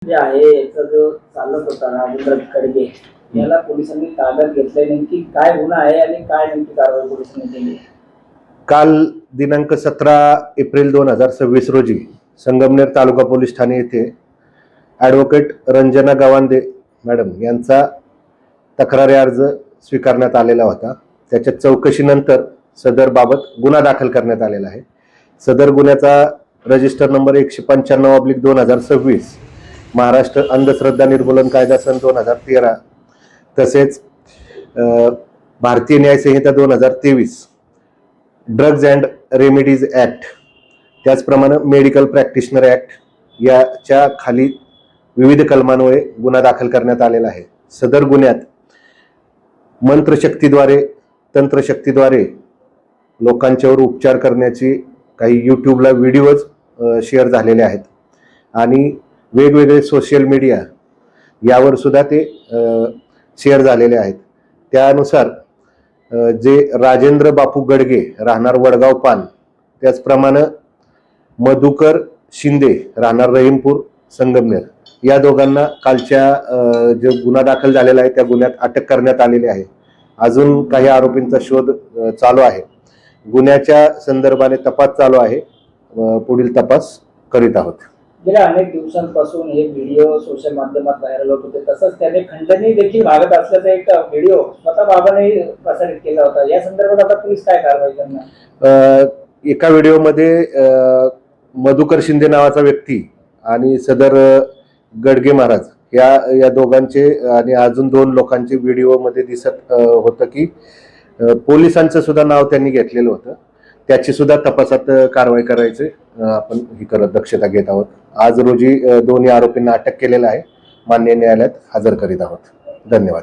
जे आहे याचा जो चालक होता राजेंद्र खडगे याला पोलिसांनी ताब्यात घेतलंय. नेमकी काय गुन्हा आहे आणि काय नेमकी कारवाई पोलिसांनी केली? काल दिनांक 17 एप्रिल 2026 रोजी संगमनेर तालुका पोलीस ठाणे येथे ॲडव्होकेट रंजना गवांदे मॅडम यांचा तक्रारी अर्ज स्वीकारण्यात आलेला होता. त्याच्या चौकशीनंतर सदर बाबत गुन्हा दाखल करण्यात आलेला आहे. सदर गुन्ह्याचा रजिस्टर नंबर 195/2026 महाराष्ट्र अंधश्रद्धा निर्मूलन कायदा सन 2013 तसेच भारतीय न्याय संहिता 2023 ड्रग्ज अँड रेमेडीज ॲक्ट त्याचप्रमाणे मेडिकल प्रॅक्टिशनर ॲक्ट याच्या खाली विविध कलमांमुळे गुन्हा दाखल करण्यात आलेला आहे. सदर गुन्ह्यात मंत्रशक्तीद्वारे तंत्रशक्तीद्वारे लोकांच्यावर उपचार करण्याची काही यूट्यूबला व्हिडिओज शेअर झालेले आहेत आणि वेगवेगळे सोशल मीडिया यावर सुद्धा ते शेअर झालेले आहेत. त्यानुसार जे राजेंद्र बापू गडगे राहणार वडगाव पान, त्याचप्रमाणे मधुकर शिंदे राहणार रहीमपूर संगमनेर या दोघांना कालच्या जो गुन्हा दाखल झालेला आहे त्या गुन्ह्यात अटक करण्यात आलेली आहे. अजून काही आरोपींचा शोध चालू आहे. गुन्ह्याच्या संदर्भाने तपास चालू आहे. पुढील तपास करीत आहोत. गेल्या अनेक दिवसांपासून हे व्हिडिओ सोशल माध्यमात व्हायरल होत होते. तसंच त्याने खंडणी देखील मागत असल्याचा एक व्हिडिओ स्वतः बाबाने प्रसारित केला होता. या संदर्भात आता पोलीस काय कारवाई करणार? एका व्हिडिओमध्ये मधुकर शिंदे नावाचा व्यक्ती आणि सदर गडगे महाराज या दोघांचे आणि अजून 2 लोकांचे व्हिडिओमध्ये दिसत होतं की पोलिसांचं सुद्धा नाव त्यांनी घेतलेलं होतं. त्याची सुद्धा तपासात कारवाई करायचे आपण ही दक्षता घेत आहोत. आज रोजी दोन्ही आरोपींना अटक केलेलं आहे. माननीय न्यायालयात हजर करीत आहोत. धन्यवाद.